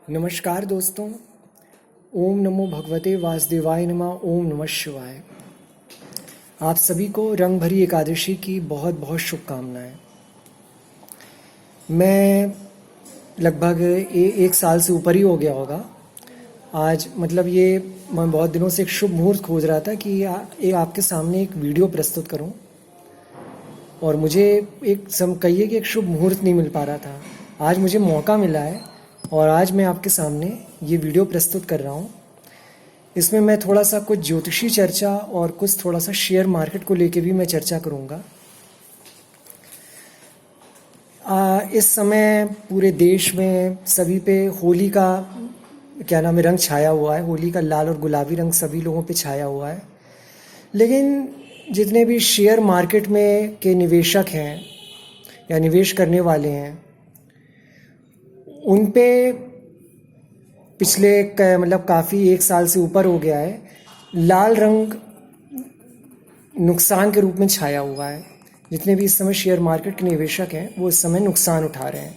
नमस्कार दोस्तों। ओम नमो भगवते वासुदेवाय नमः। ओम नमः शिवाय। आप सभी को रंग भरी एकादशी की बहुत बहुत शुभकामनाएं। मैं लगभग एक साल से ऊपर ही हो गया होगा। आज मतलब ये मैं बहुत दिनों से एक शुभ मुहूर्त खोज रहा था कि ये आपके सामने एक वीडियो प्रस्तुत करूं, और मुझे एक कहिए कि एक शुभ मुहूर्त नहीं मिल पा रहा था। आज मुझे मौका मिला है और आज मैं आपके सामने ये वीडियो प्रस्तुत कर रहा हूँ। इसमें मैं थोड़ा सा कुछ ज्योतिषी चर्चा और कुछ थोड़ा सा शेयर मार्केट को लेके भी मैं चर्चा करूँगा। इस समय पूरे देश में सभी पे होली का रंग छाया हुआ है। होली का लाल और गुलाबी रंग सभी लोगों पे छाया हुआ है। लेकिन जितने भी शेयर मार्केट में के निवेशक हैं या निवेश करने वाले हैं, उन पे पिछले काफ़ी एक साल से ऊपर हो गया है, लाल रंग नुकसान के रूप में छाया हुआ है। जितने भी इस समय शेयर मार्केट के निवेशक हैं वो इस समय नुकसान उठा रहे हैं।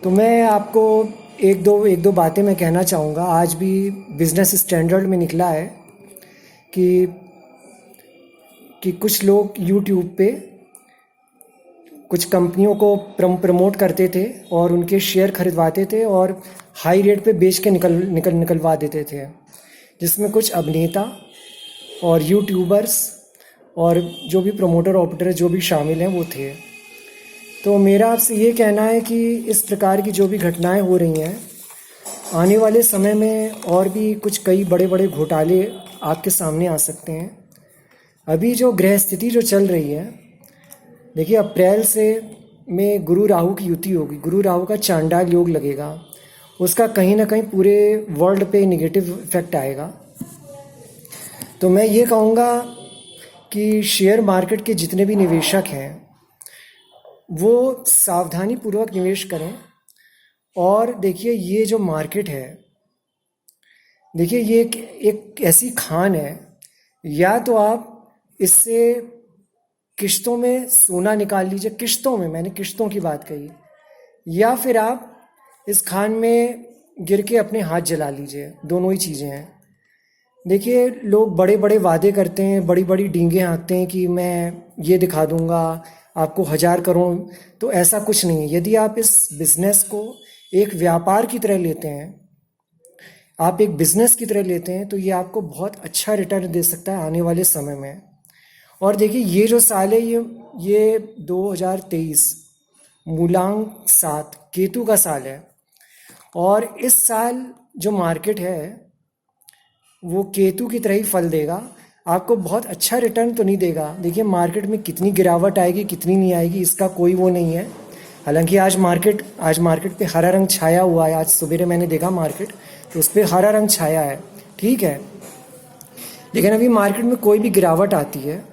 तो मैं आपको एक दो बातें मैं कहना चाहूँगा। आज भी बिजनेस स्टैंडर्ड में निकला है कि कुछ लोग यूट्यूब पे कुछ कंपनियों को प्रमोट करते थे और उनके शेयर खरीदवाते थे और हाई रेट पे बेच के निकलवा देते थे, जिसमें कुछ अभिनेता और यूट्यूबर्स और जो भी प्रमोटर ऑपरेटर जो भी शामिल हैं वो थे। तो मेरा आपसे ये कहना है कि इस प्रकार की जो भी घटनाएं हो रही हैं, आने वाले समय में और भी कुछ कई बड़े बड़े घोटाले आपके सामने आ सकते हैं। अभी जो ग्रह स्थिति जो चल रही है, देखिए अप्रैल से में गुरु राहु की युति होगी। गुरु राहु का चांडाल योग लगेगा, उसका कहीं ना कहीं पूरे वर्ल्ड पे नेगेटिव इफेक्ट आएगा। तो मैं ये कहूँगा कि शेयर मार्केट के जितने भी निवेशक हैं वो सावधानी पूर्वक निवेश करें। और देखिए ये जो मार्केट है, देखिए ये एक ऐसी खान है, या तो आप इससे किश्तों में सोना निकाल लीजिए, किश्तों में, मैंने किश्तों की बात कही, या फिर आप इस खान में गिर के अपने हाथ जला लीजिए। दोनों ही चीज़ें हैं। देखिए लोग बड़े बड़े वादे करते हैं, बड़ी बड़ी डींगें हाँकते हैं कि मैं ये दिखा दूंगा आपको 1000 करोड़। तो ऐसा कुछ नहीं है। यदि आप इस बिजनेस को एक व्यापार की तरह लेते हैं, आप एक बिजनेस की तरह लेते हैं, तो ये आपको बहुत अच्छा रिटर्न दे सकता है आने वाले समय में। और देखिए ये जो साल है, ये 2023 मूलांक 7 केतु का साल है। और इस साल जो मार्केट है वो केतु की तरह ही फल देगा। आपको बहुत अच्छा रिटर्न तो नहीं देगा। देखिए मार्केट में कितनी गिरावट आएगी कितनी नहीं आएगी इसका कोई वो नहीं है। हालांकि आज मार्केट पे हरा रंग छाया हुआ है। आज सवेरे मैंने देखा मार्केट, तो उस पर हरा रंग छाया है, ठीक है। लेकिन अभी मार्केट में कोई भी गिरावट आती है,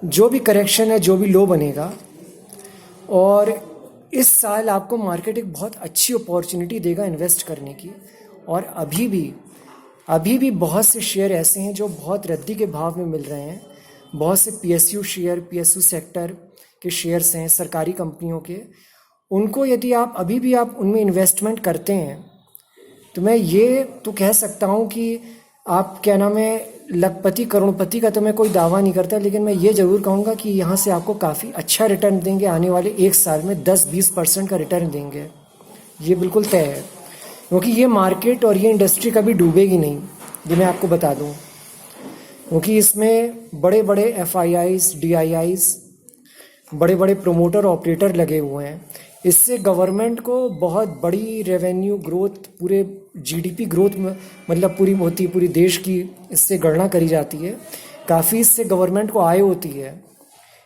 जो भी करेक्शन है, जो भी लो बनेगा, और इस साल आपको मार्केट एक बहुत अच्छी अपॉर्चुनिटी देगा इन्वेस्ट करने की। और अभी भी बहुत से शेयर ऐसे हैं जो बहुत रद्दी के भाव में मिल रहे हैं। बहुत से पीएसयू सेक्टर के शेयर्स हैं सरकारी कंपनियों के। उनको यदि आप अभी भी आप उनमें इन्वेस्टमेंट करते हैं, तो मैं ये तो कह सकता हूँ कि आप लखपति करोड़पति का तो मैं कोई दावा नहीं करता, लेकिन मैं ये ज़रूर कहूँगा कि यहाँ से आपको काफ़ी अच्छा रिटर्न देंगे। आने वाले एक साल में 10-20% का रिटर्न देंगे, ये बिल्कुल तय है। क्योंकि ये मार्केट और ये इंडस्ट्री कभी डूबेगी नहीं, ये मैं आपको बता दूँ। क्योंकि इसमें बड़े बड़े FIIs, DIIs, बड़े बड़े प्रोमोटर ऑपरेटर लगे हुए हैं। इससे गवर्नमेंट को बहुत बड़ी रेवेन्यू ग्रोथ, पूरे GDP ग्रोथ में पूरी होती है, पूरी देश की इससे गणना करी जाती है। काफ़ी इससे गवर्नमेंट को आय होती है।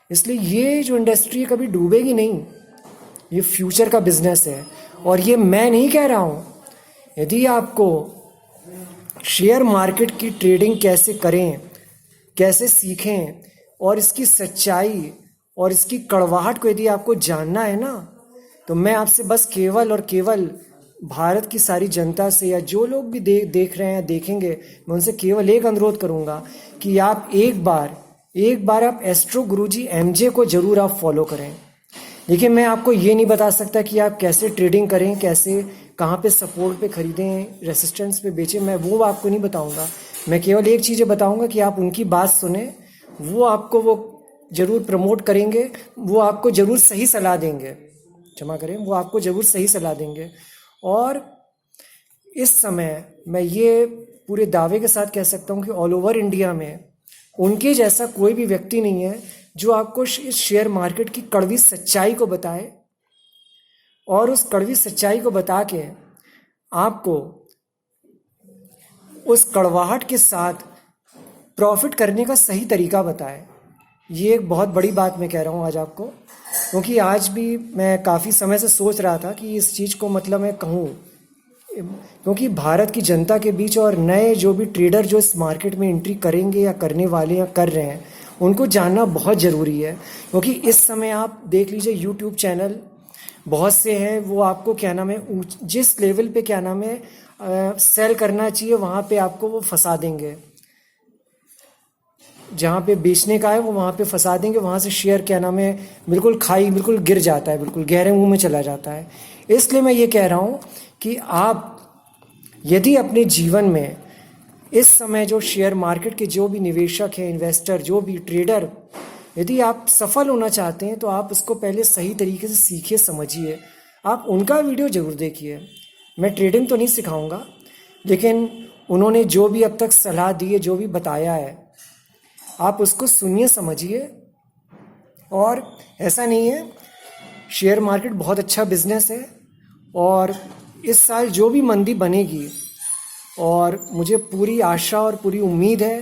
इसलिए ये जो इंडस्ट्री है कभी डूबेगी नहीं, ये फ्यूचर का बिजनेस है। और ये मैं नहीं कह रहा हूँ। यदि आपको शेयर मार्केट की ट्रेडिंग कैसे करें, कैसे सीखें, और इसकी सच्चाई और इसकी कड़वाहट को यदि आपको जानना है ना, तो मैं आपसे बस केवल और केवल भारत की सारी जनता से, या जो लोग भी देख रहे हैं देखेंगे, मैं उनसे केवल एक अनुरोध करूंगा कि आप एक बार आप एस्ट्रो गुरुजी MJ को जरूर आप फॉलो करें। देखिए, मैं आपको ये नहीं बता सकता कि आप कैसे ट्रेडिंग करें, कैसे कहाँ पे सपोर्ट पे खरीदें, रेसिस्टेंस पे बेचें, मैं वो आपको नहीं बताऊंगा। मैं केवल एक चीज़ बताऊंगा कि आप उनकी बात सुने, वो आपको वो ज़रूर प्रमोट करेंगे, वो आपको ज़रूर सही सलाह देंगे, क्षमा करें, वो आपको ज़रूर सही सलाह देंगे। और इस समय मैं ये पूरे दावे के साथ कह सकता हूँ कि ऑल ओवर इंडिया में उनके जैसा कोई भी व्यक्ति नहीं है जो आपको इस शेयर मार्केट की कड़वी सच्चाई को बताए और उस कड़वी सच्चाई को बता के आपको उस कड़वाहट के साथ प्रॉफिट करने का सही तरीका बताए। ये एक बहुत बड़ी बात मैं कह रहा हूँ आज आपको, क्योंकि आज भी मैं काफ़ी समय से सोच रहा था कि इस चीज़ को मतलब मैं कहूँ, क्योंकि भारत की जनता के बीच और नए जो भी ट्रेडर जो इस मार्केट में एंट्री करेंगे या करने वाले या कर रहे हैं, उनको जानना बहुत ज़रूरी है। क्योंकि इस समय आप देख लीजिए यूट्यूब चैनल बहुत से हैं, वो आपको क्या नाम है जिस लेवल पे क्या नाम है सेल करना चाहिए वहाँ पे आपको वो फंसा देंगे, जहाँ पे बेचने का है वो वहाँ पे फंसा देंगे, वहाँ से शेयर क्या नाम है बिल्कुल बिल्कुल गिर जाता है, बिल्कुल गहरे मुंह में चला जाता है। इसलिए मैं ये कह रहा हूँ कि आप यदि अपने जीवन में इस समय जो शेयर मार्केट के जो भी निवेशक हैं, इन्वेस्टर, जो भी ट्रेडर, यदि आप सफल होना चाहते हैं तो आप उसको पहले सही तरीके से सीखिए, समझिए। आप उनका वीडियो ज़रूर देखिए। मैं ट्रेडिंग तो नहीं सिखाऊंगा, लेकिन उन्होंने जो भी अब तक सलाह दी है, जो भी बताया है, आप उसको सुनिए, समझिए। और ऐसा नहीं है, शेयर मार्केट बहुत अच्छा बिजनेस है और इस साल जो भी मंदी बनेगी, और मुझे पूरी आशा और पूरी उम्मीद है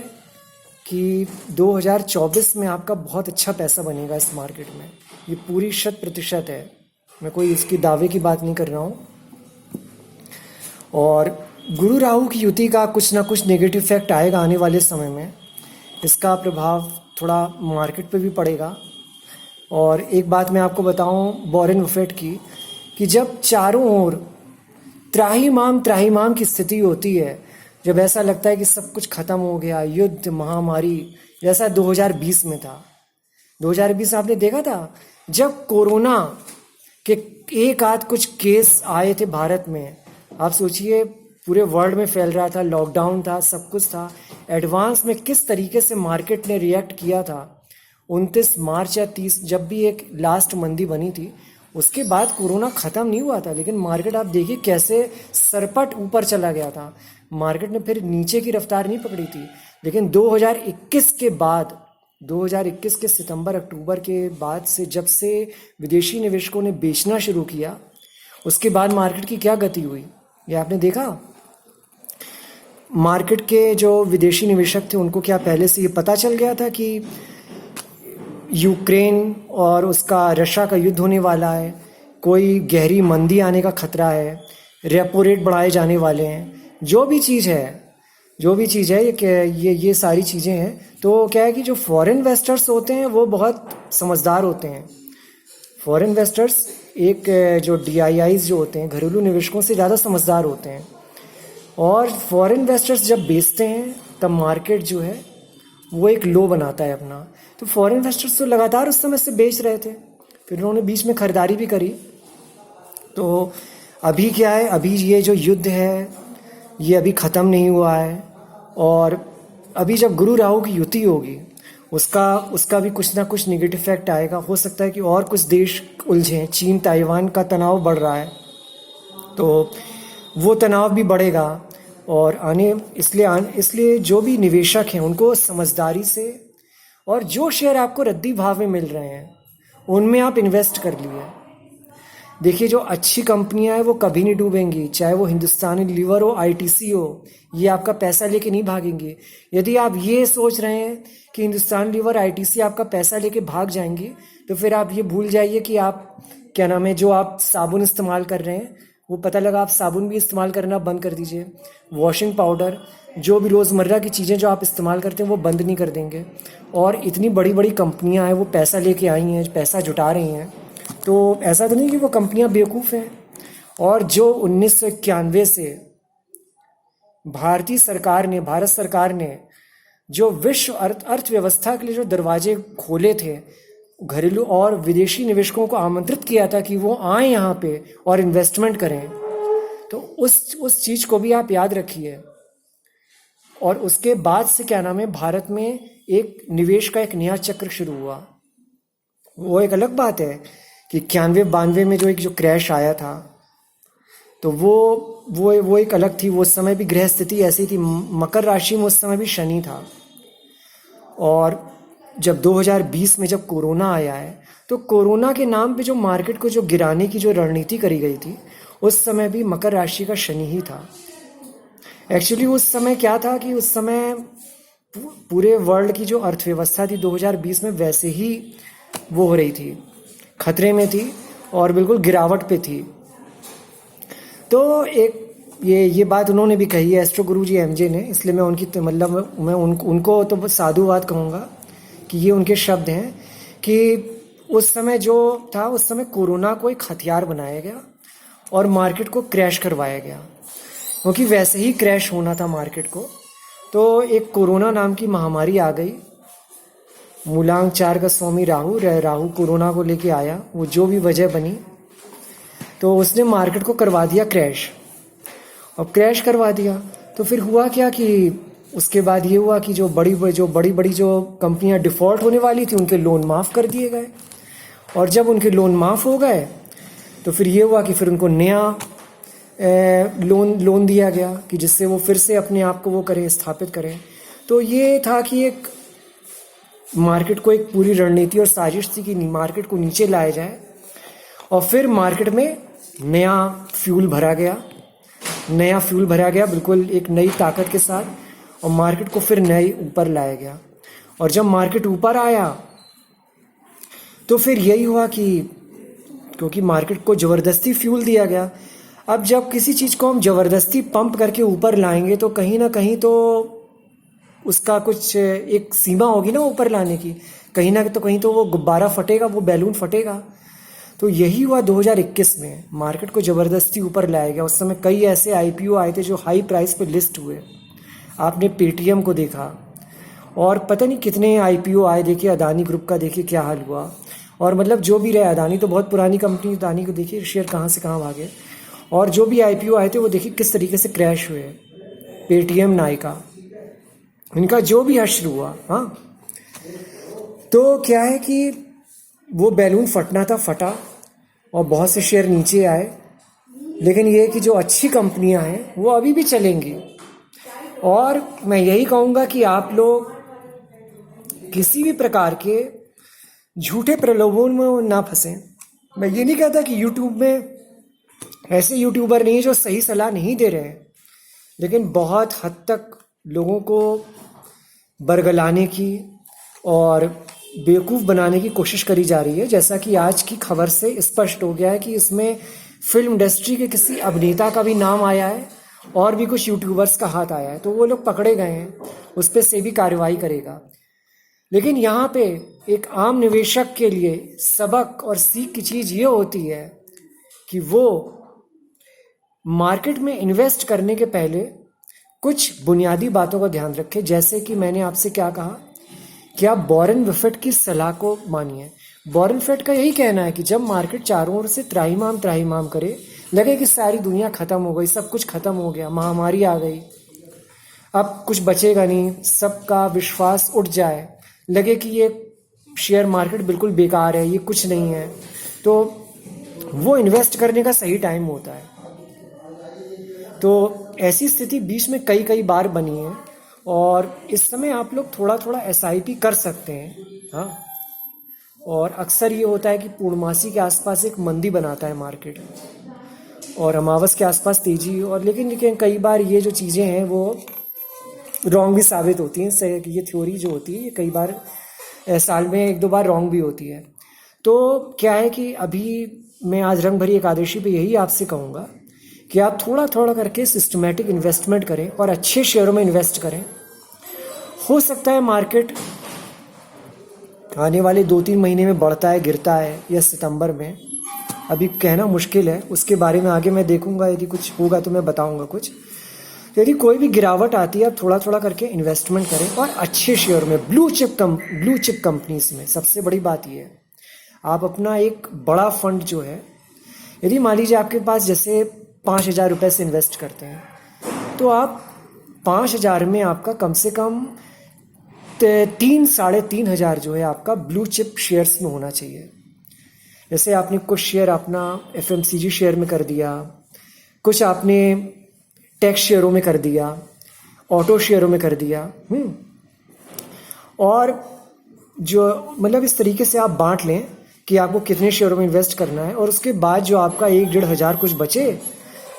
कि 2024 में आपका बहुत अच्छा पैसा बनेगा इस मार्केट में। ये पूरी 100% है, मैं कोई इसकी दावे की बात नहीं कर रहा हूँ। और गुरु राहु की युति का कुछ ना कुछ नेगेटिव इफेक्ट आएगा आने वाले समय में, इसका प्रभाव थोड़ा मार्केट पे भी पड़ेगा। और एक बात मैं आपको बताऊं वॉरेन बफेट की, कि जब चारों ओर त्राहिमाम की स्थिति होती है, जब ऐसा लगता है कि सब कुछ खत्म हो गया, युद्ध, महामारी, जैसा 2020 में था। 2020 आपने देखा था जब कोरोना के एक आध कुछ केस आए थे भारत में, आप सोचिए पूरे वर्ल्ड में फैल रहा था, लॉकडाउन था, सब कुछ था, एडवांस में किस तरीके से मार्केट ने रिएक्ट किया था। 29 मार्च या 30 जब भी एक लास्ट मंदी बनी थी, उसके बाद कोरोना ख़त्म नहीं हुआ था, लेकिन मार्केट आप देखिए कैसे सरपट ऊपर चला गया था। मार्केट ने फिर नीचे की रफ्तार नहीं पकड़ी थी। लेकिन 2021 के बाद, 2021 के सितंबर अक्टूबर के बाद से, जब से विदेशी निवेशकों ने बेचना शुरू किया, उसके बाद मार्केट की क्या गति हुई ये आपने देखा। मार्केट के जो विदेशी निवेशक थे उनको क्या पहले से ये पता चल गया था कि यूक्रेन और उसका रशिया का युद्ध होने वाला है, कोई गहरी मंदी आने का खतरा है, रेपो रेट बढ़ाए जाने वाले हैं, जो भी चीज़ है ये सारी चीज़ें हैं। तो क्या है कि जो फॉरेन इन्वेस्टर्स होते हैं वो बहुत समझदार होते हैं। फॉरेन इन्वेस्टर्स एक जो DIIs जो होते हैं, घरेलू निवेशकों से ज़्यादा समझदार होते हैं। और फॉरेन इन्वेस्टर्स जब बेचते हैं तब मार्केट जो है वो एक लो बनाता है अपना। तो फॉरेन इन्वेस्टर्स तो लगातार उस समय से बेच रहे थे, फिर उन्होंने बीच में खरीदारी भी करी। तो अभी क्या है, अभी ये जो युद्ध है ये अभी ख़त्म नहीं हुआ है, और अभी जब गुरु राहु की युति होगी उसका भी कुछ ना कुछ नेगेटिव इफेक्ट आएगा। हो सकता है कि और कुछ देश उलझें, चीन ताइवान का तनाव बढ़ रहा है तो वो तनाव भी बढ़ेगा। और इसलिए जो भी निवेशक हैं उनको समझदारी से, और जो शेयर आपको रद्दी भाव में मिल रहे हैं उनमें आप इन्वेस्ट कर लिए। देखिए जो अच्छी कंपनियां हैं वो कभी नहीं डूबेंगी, चाहे वो हिंदुस्तानी लीवर हो, ITC हो, ये आपका पैसा लेके नहीं भागेंगी। यदि आप ये सोच रहे हैं कि हिंदुस्तान लीवर, ITC आपका पैसा लेके भाग जाएंगी, तो फिर आप ये भूल जाइए कि आप क्या नाम है, जो आप साबुन इस्तेमाल कर रहे हैं वो पता लगा आप साबुन भी इस्तेमाल करना बंद कर दीजिए। वॉशिंग पाउडर, जो भी रोज़मर्रा की चीज़ें जो आप इस्तेमाल करते हैं वो बंद नहीं कर देंगे। और इतनी बड़ी बड़ी कंपनियां हैं, वो पैसा लेके आई हैं, पैसा जुटा रही हैं, तो ऐसा तो नहीं कि वो कंपनियां बेवकूफ़ हैं। और जो 1991 से भारत सरकार ने जो विश्व अर्थव्यवस्था के लिए जो दरवाजे खोले थे, घरेलू और विदेशी निवेशकों को आमंत्रित किया था कि वो आए यहाँ पे और इन्वेस्टमेंट करें। तो उस चीज़ को भी आप याद रखिए। और उसके बाद से क्या नाम है, भारत में एक निवेश का एक नया चक्र शुरू हुआ। वो एक अलग बात है कि 91-92 में जो क्रैश आया था, तो वो एक अलग थी। वो उस समय भी ग्रह स्थिति ऐसी थी, मकर राशि में उस समय भी शनि था। और जब 2020 में जब कोरोना आया है, तो कोरोना के नाम पे जो मार्केट को जो गिराने की जो रणनीति करी गई थी, उस समय भी मकर राशि का शनि ही था। एक्चुअली उस समय क्या था कि उस समय पूरे वर्ल्ड की जो अर्थव्यवस्था थी 2020 में वैसे ही वो हो रही थी, खतरे में थी और बिल्कुल गिरावट पे थी। तो एक ये बात उन्होंने भी कही है, एस्ट्रो गुरु जी एमजे ने, इसलिए मैं उनकी मतलब मैं उनको तो साधुवाद कहूँगा कि ये उनके शब्द हैं कि उस समय जो था, उस समय कोरोना को एक हथियार बनाया गया और मार्केट को क्रैश करवाया गया, क्योंकि वैसे ही क्रैश होना था मार्केट को। तो एक कोरोना नाम की महामारी आ गई, मूलांक 4 का स्वामी राहु कोरोना को लेके आया, वो जो भी वजह बनी, तो उसने मार्केट को करवा दिया क्रैश। अब क्रैश करवा दिया तो फिर हुआ क्या कि उसके बाद ये हुआ कि जो बड़ी बड़ी जो कंपनियां डिफ़ॉल्ट होने वाली थी, उनके लोन माफ़ कर दिए गए। और जब उनके लोन माफ़ हो गए तो फिर ये हुआ कि फिर उनको नया लोन दिया गया कि जिससे वो फिर से अपने आप को वो करें, स्थापित करें। तो ये था कि एक मार्केट को एक पूरी रणनीति और साजिश थी कि मार्केट को नीचे लाया जाए और फिर मार्केट में नया फ्यूल भरा गया बिल्कुल एक नई ताकत के साथ, और मार्केट को फिर नए ऊपर लाया गया। और जब मार्केट ऊपर आया तो फिर यही हुआ कि क्योंकि मार्केट को ज़बरदस्ती फ्यूल दिया गया, अब जब किसी चीज़ को हम ज़बरदस्ती पंप करके ऊपर लाएंगे तो कहीं ना कहीं तो उसका कुछ एक सीमा होगी ना ऊपर लाने की, कहीं तो वो गुब्बारा फटेगा, वो बैलून फटेगा। तो यही हुआ 2021 में, मार्केट को ज़बरदस्ती ऊपर लाया गया। उस समय कई ऐसे आईपीओ आए थे जो हाई प्राइस पे लिस्ट हुए। आपने पेटीएम को देखा और पता नहीं कितने आईपीओ आए, देखिए अदानी ग्रुप का देखिए क्या हाल हुआ। और मतलब जो भी रहे, अदानी तो बहुत पुरानी कंपनी, अदानी को देखिए शेयर कहाँ से कहाँ भागे। और जो भी आईपीओ आए थे वो देखिए किस तरीके से क्रैश हुए। पेटीएम, नायका, इनका जो भी हश्र हुआ। हाँ, तो क्या है कि वो बैलून फटना था, फटा और बहुत से शेयर नीचे आए। लेकिन ये कि जो अच्छी कंपनियां हैं वो अभी भी चलेंगी। और मैं यही कहूँगा कि आप लोग किसी भी प्रकार के झूठे प्रलोभन में ना फंसें। मैं ये नहीं कहता कि यूट्यूब में ऐसे यूट्यूबर नहीं है जो सही सलाह नहीं दे रहे हैं, लेकिन बहुत हद तक लोगों को बरगलाने की और बेवकूफ़ बनाने की कोशिश करी जा रही है। जैसा कि आज की खबर से स्पष्ट हो गया है कि इसमें फिल्म इंडस्ट्री के किसी अभिनेता का भी नाम आया है और भी कुछ यूट्यूबर्स का हाथ आया है। तो वो लोग पकड़े गए हैं, उस पर सेबी कार्रवाई करेगा। लेकिन यहाँ पे एक आम निवेशक के लिए सबक और सीख की चीज़ ये होती है कि वो मार्केट में इन्वेस्ट करने के पहले कुछ बुनियादी बातों का ध्यान रखें। जैसे कि मैंने आपसे क्या कहा कि आप वॉरेन बफेट की सलाह को मानिए। वॉरेन बफेट का यही कहना है कि जब मार्केट चारों ओर से त्राहिमाम करे, लगे कि सारी दुनिया ख़त्म हो गई, सब कुछ ख़त्म हो गया, महामारी आ गई, अब कुछ बचेगा नहीं, सबका विश्वास उठ जाए, लगे कि ये शेयर मार्केट बिल्कुल बेकार है, ये कुछ नहीं है, तो वो इन्वेस्ट करने का सही टाइम होता है। तो ऐसी स्थिति बीच में कई बार बनी है और इस समय आप लोग थोड़ा एसआईपी कर सकते हैं। हाँ, और अक्सर ये होता है कि पूर्णमासी के आसपास एक मंदी बनाता है मार्केट और अमावस के आसपास तेजी। और लेकिन कई बार ये जो चीज़ें हैं वो रॉन्ग भी साबित होती हैं। ये थ्योरी जो होती है ये कई बार साल में 1-2 बार रॉन्ग भी होती है। तो क्या है कि अभी मैं आज रंग भरी एकादशी पे यही आपसे कहूँगा कि आप थोड़ा करके सिस्टमेटिक इन्वेस्टमेंट करें और अच्छे शेयरों में इन्वेस्ट करें। हो सकता है मार्केट आने वाले 2-3 महीने में बढ़ता है, गिरता है, या सितंबर में, अभी कहना मुश्किल है। उसके बारे में आगे मैं देखूंगा, यदि कुछ होगा तो मैं बताऊंगा कुछ। यदि कोई भी गिरावट आती है, आप थोड़ा करके इन्वेस्टमेंट करें और अच्छे शेयर में, ब्लू चिप कंपनीज में। सबसे बड़ी बात ये है आप अपना एक बड़ा फंड जो है, यदि मान लीजिए आपके पास जैसे 5,000 रुपये से इन्वेस्ट करते हैं, तो आप 5,000 में आपका कम से कम 3-3,500 जो है आपका ब्लू चिप शेयर्स में होना चाहिए। जैसे आपने कुछ शेयर अपना FMCG शेयर में कर दिया, कुछ आपने टेक शेयरों में कर दिया, ऑटो शेयरों में कर दिया, और जो मतलब इस तरीके से आप बांट लें कि आपको कितने शेयरों में इन्वेस्ट करना है, और उसके बाद जो आपका 1-1.5 हज़ार कुछ बचे,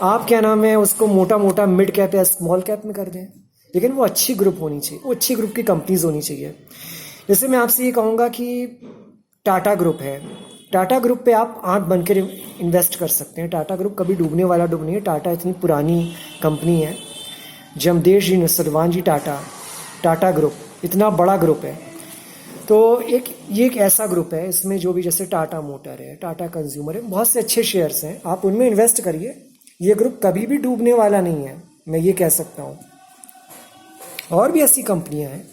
आप क्या नाम है उसको मोटा मोटा मिड कैप या स्मॉल कैप में कर दें। लेकिन वो अच्छी ग्रुप होनी चाहिए, वो अच्छी ग्रुप की कंपनीज होनी चाहिए। जैसे मैं आपसे ये कहूँगा कि टाटा ग्रुप है, टाटा ग्रुप पे आप आंख बंद कर इन्वेस्ट कर सकते हैं। टाटा ग्रुप कभी डूबने वाला ग्रुप नहीं है। टाटा इतनी पुरानी कंपनी है, जमशेद जी नसरवान जी टाटा ग्रुप इतना बड़ा ग्रुप है। तो ये एक ऐसा ग्रुप है, इसमें जो भी जैसे टाटा मोटर है, टाटा कंज्यूमर है, बहुत से अच्छे शेयर्स हैं, आप उनमें इन्वेस्ट करिए। ये ग्रुप कभी भी डूबने वाला नहीं है, मैं ये कह सकता हूँ। और भी ऐसी कंपनियां हैं,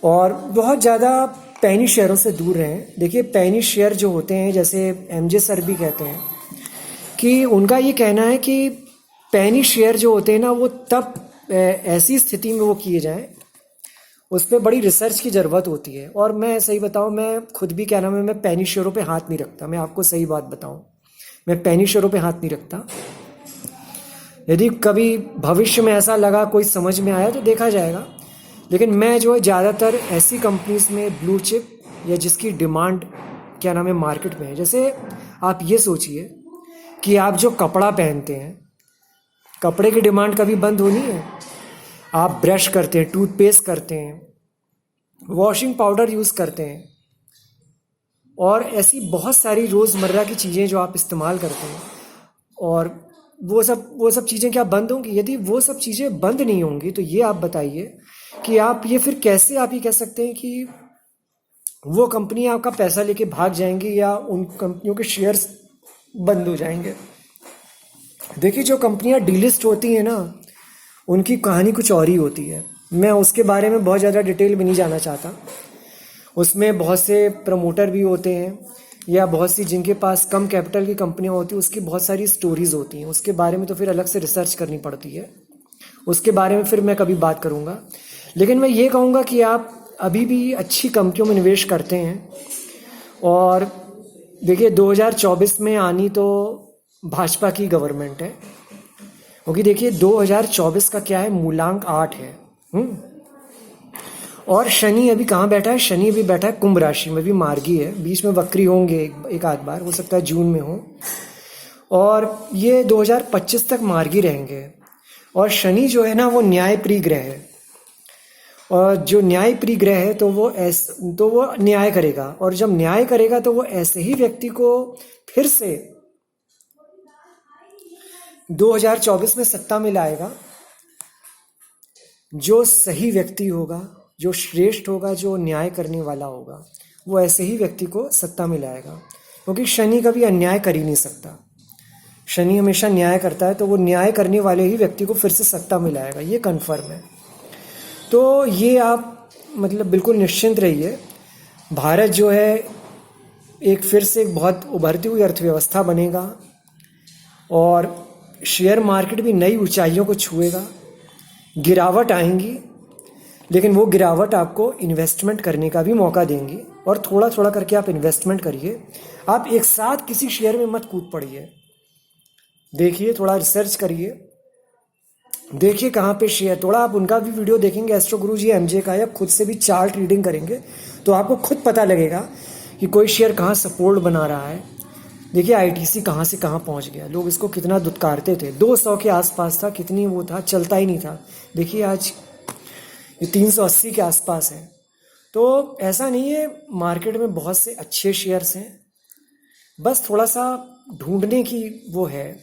और बहुत ज़्यादा पैनी शेयरों से दूर रहें। देखिए पैनी शेयर जो होते हैं, जैसे MJ सर भी कहते हैं कि उनका ये कहना है कि पैनी शेयर जो होते हैं ना, वो तब ऐसी स्थिति में वो किए जाएं, उस पर बड़ी रिसर्च की ज़रूरत होती है। और मैं सही बताऊं, मैं खुद भी क्या नाम है, मैं पैनी शेयरों पे हाथ नहीं रखता। मैं आपको सही बात बताऊं, मैं पैनी शेयरों पे हाथ नहीं रखता। यदि कभी भविष्य में ऐसा लगा, कोई समझ में आया तो देखा जाएगा। लेकिन मैं जो है ज़्यादातर ऐसी कंपनीज में ब्लू चिप या जिसकी डिमांड क्या नाम है मार्केट में है। जैसे आप ये सोचिए कि आप जो कपड़ा पहनते हैं, कपड़े की डिमांड कभी बंद होनी है? आप ब्रश करते हैं, टूथपेस्ट करते हैं, वॉशिंग पाउडर यूज़ करते हैं, और ऐसी बहुत सारी रोज़मर्रा की चीज़ें जो आप इस्तेमाल करते हैं, और वो सब चीज़ें क्या बंद होंगी? यदि वो सब चीज़ें बंद नहीं होंगी तो ये आप बताइए कि आप ये फिर कैसे आप ये कह सकते हैं कि वो कंपनी आपका पैसा लेके भाग जाएंगी या उन कंपनियों के शेयर्स बंद हो जाएंगे। देखिए जो कंपनियां डीलिस्ट होती हैं ना, उनकी कहानी कुछ और ही होती है। मैं उसके बारे में बहुत ज़्यादा डिटेल में नहीं जाना चाहता। उसमें बहुत से प्रमोटर भी होते हैं, या बहुत सी जिनके पास कम कैपिटल की कंपनियां होती हैं, उसकी बहुत सारी स्टोरीज होती हैं। उसके बारे में तो फिर अलग से रिसर्च करनी पड़ती है, उसके बारे में फिर मैं कभी बात करूँगा। लेकिन मैं ये कहूँगा कि आप अभी भी अच्छी कंपनियों में निवेश करते हैं। और देखिए 2024 में आनी तो भाजपा की गवर्नमेंट है, क्योंकि देखिए 2024 का क्या है, मूलांक 8 है। और शनि अभी कहाँ बैठा है? शनि अभी बैठा है कुंभ राशि में, भी मार्गी है, बीच में वक्री होंगे एक आध बार, हो सकता है जून में हो, और ये 2025 तक मार्गी रहेंगे। और शनि जो है ना वो न्यायप्रिय ग्रह है, और जो न्यायप्रिय ग्रह है तो वो न्याय करेगा, और जब न्याय करेगा तो वो ऐसे ही व्यक्ति को फिर से 2024 में सत्ता में लाएगा जो सही व्यक्ति होगा, जो श्रेष्ठ होगा, जो न्याय करने वाला होगा, वो ऐसे ही व्यक्ति को सत्ता में लाएगा। क्योंकि शनि कभी अन्याय कर ही नहीं सकता, शनि हमेशा न्याय करता है, तो वो न्याय करने वाले ही व्यक्ति को फिर से सत्ता में लाएगा, ये कन्फर्म है। तो ये आप मतलब बिल्कुल निश्चिंत रहिए। भारत जो है एक फिर से एक बहुत उभरती हुई अर्थव्यवस्था बनेगा, और शेयर मार्केट भी नई ऊंचाइयों को छुएगा। गिरावट आएंगी, लेकिन वो गिरावट आपको इन्वेस्टमेंट करने का भी मौका देंगी, और थोड़ा थोड़ा करके आप इन्वेस्टमेंट करिए। आप एक साथ किसी शेयर में मत कूद पड़िए, देखिए, थोड़ा रिसर्च करिए, देखिए कहाँ पे शेयर। थोड़ा आप उनका भी वीडियो देखेंगे, एस्ट्रो गुरु जी MJ का, या खुद से भी चार्ट रीडिंग करेंगे तो आपको खुद पता लगेगा कि कोई शेयर कहाँ सपोर्ट बना रहा है। देखिए ITC कहाँ से कहाँ पहुँच गया, लोग इसको कितना दुत्कारते थे, 200 के आसपास था, कितनी वो था, चलता ही नहीं था। देखिए आज ये 380 के आसपास है। तो ऐसा नहीं है, मार्केट में बहुत से अच्छे शेयर्स हैं, बस थोड़ा सा ढूंढने की वो है,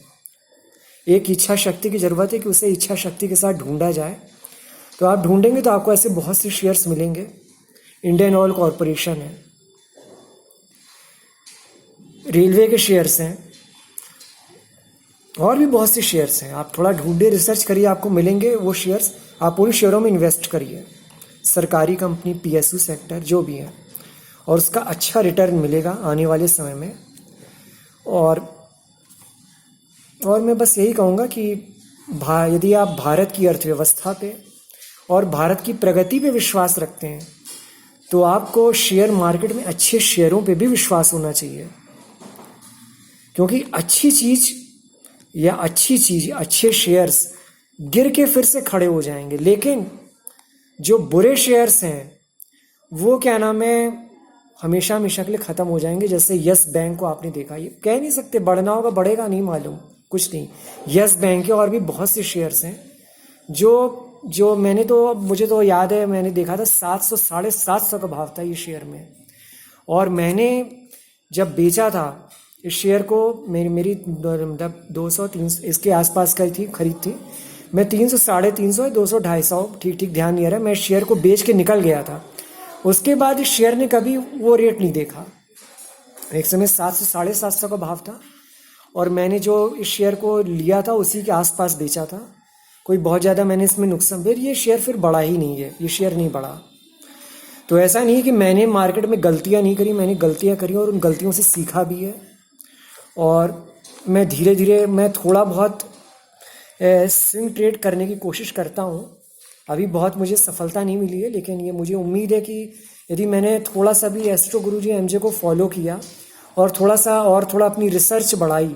एक इच्छा शक्ति की ज़रूरत है कि उसे इच्छा शक्ति के साथ ढूंढा जाए। तो आप ढूंढेंगे तो आपको ऐसे बहुत से शेयर्स मिलेंगे। इंडियन ऑयल कॉरपोरेशन है, रेलवे के शेयर्स हैं, और भी बहुत से शेयर्स हैं। आप थोड़ा ढूंढिए, रिसर्च करिए, आपको मिलेंगे वो शेयर्स। आप उन शेयरों में इन्वेस्ट करिए, सरकारी कंपनी, PSU सेक्टर जो भी है, और उसका अच्छा रिटर्न मिलेगा आने वाले समय में। और मैं बस यही कहूँगा कि यदि आप भारत की अर्थव्यवस्था पे और भारत की प्रगति पे विश्वास रखते हैं तो आपको शेयर मार्केट में अच्छे शेयरों पे भी विश्वास होना चाहिए, क्योंकि अच्छे शेयर्स गिर के फिर से खड़े हो जाएंगे, लेकिन जो बुरे शेयर्स हैं वो क्या नाम है हमेशा हमेशा के लिए ख़त्म हो जाएंगे। जैसे यस बैंक को आपने देखा, ये कह नहीं सकते बढ़ना होगा बढ़ेगा, नहीं मालूम, कुछ नहीं। यस बैंक के और भी बहुत से शेयर्स हैं जो मुझे तो याद है, मैंने देखा था 700 750 का भाव था ये शेयर में, और मैंने जब बेचा था इस शेयर को, मेरी मतलब 200-300 इसके आसपास का थी खरीद थी, मैं 300 350 200 250 ठीक ध्यान नहीं आ रहा, मैं शेयर को बेच के निकल गया था। उसके बाद इस शेयर ने कभी वो रेट नहीं देखा। एक समय 700 750 का भाव था और मैंने जो इस शेयर को लिया था उसी के आसपास बेचा था। कोई बहुत ज़्यादा मैंने इसमें नुकसान, फिर ये शेयर फिर बढ़ा ही नहीं है, ये शेयर नहीं बढ़ा। तो ऐसा नहीं कि मैंने मार्केट में गलतियाँ नहीं करी, मैंने गलतियाँ करी और उन गलतियों से सीखा भी है। और मैं धीरे धीरे मैं थोड़ा बहुत स्विंग ट्रेड करने की कोशिश करता हूँ। अभी बहुत मुझे सफलता नहीं मिली है, लेकिन ये मुझे उम्मीद है कि यदि मैंने थोड़ा सा भी एस्ट्रो गुरुजी एमजे को फॉलो किया और थोड़ा अपनी रिसर्च बढ़ाई,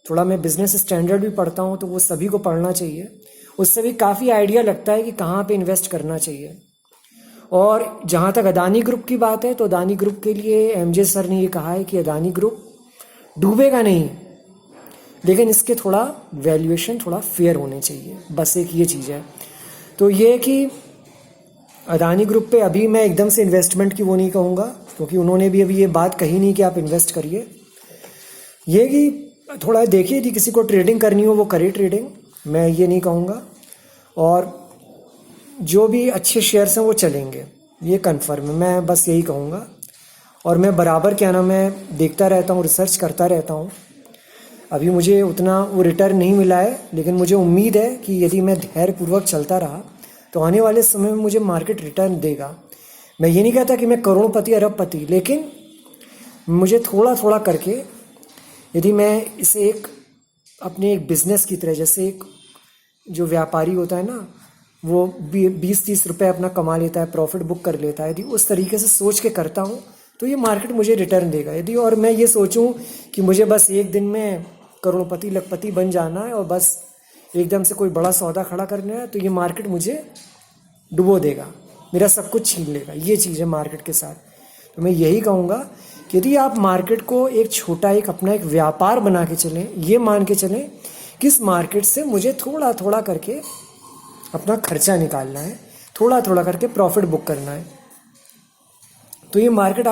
थोड़ा मैं बिजनेस स्टैंडर्ड भी पढ़ता हूँ तो वो सभी को पढ़ना चाहिए, उससे भी काफ़ी आइडिया लगता है कि कहाँ पे इन्वेस्ट करना चाहिए। और जहाँ तक अदानी ग्रुप की बात है तो अदानी ग्रुप के लिए एमजे सर ने ये कहा है कि अदानी ग्रुप डूबेगा नहीं, लेकिन इसके थोड़ा वैल्यूएशन थोड़ा फेयर होने चाहिए, बस एक ये चीज़ है। तो ये कि अदानी ग्रुप पे अभी मैं एकदम से इन्वेस्टमेंट की वो नहीं कहूँगा, क्योंकि उन्होंने भी अभी ये बात कही नहीं कि आप इन्वेस्ट करिए। ये कि थोड़ा देखिए, यदि किसी को ट्रेडिंग करनी हो वो करे ट्रेडिंग, मैं ये नहीं कहूँगा। और जो भी अच्छे शेयर्स हैं वो चलेंगे, ये कन्फर्म है, मैं बस यही कहूँगा। और मैं बराबर क्या नाम है देखता रहता हूँ, रिसर्च करता रहता हूँ। अभी मुझे उतना वो रिटर्न नहीं मिला है, लेकिन मुझे उम्मीद है कि यदि मैं धैर्यपूर्वक चलता रहा तो आने वाले समय में मुझे मार्केट रिटर्न देगा। मैं ये नहीं कहता कि मैं करोड़पति अरबपति, लेकिन मुझे थोड़ा थोड़ा करके यदि मैं इसे अपने एक बिज़नेस की तरह, जैसे एक जो व्यापारी होता है ना, वो 20-30 रुपये अपना कमा लेता है, प्रॉफिट बुक कर लेता है, यदि उस तरीके से सोच के करता हूँ तो ये मार्केट मुझे रिटर्न देगा। यदि और मैं ये सोचूं कि मुझे बस एक दिन में करोड़पति लखपति बन जाना है और बस एकदम से कोई बड़ा सौदा खड़ा करना है, तो ये मार्केट मुझे डुबो देगा, मेरा सब कुछ छीन लेगा। ये चीज़ है मार्केट के साथ। तो मैं यही कहूँगा कि यदि आप मार्केट को अपना एक व्यापार बना के चलें, ये मान के चलें कि इस मार्केट से मुझे थोड़ा थोड़ा करके अपना खर्चा निकालना है, थोड़ा थोड़ा करके प्रॉफिट बुक करना है, तो ये मार्केट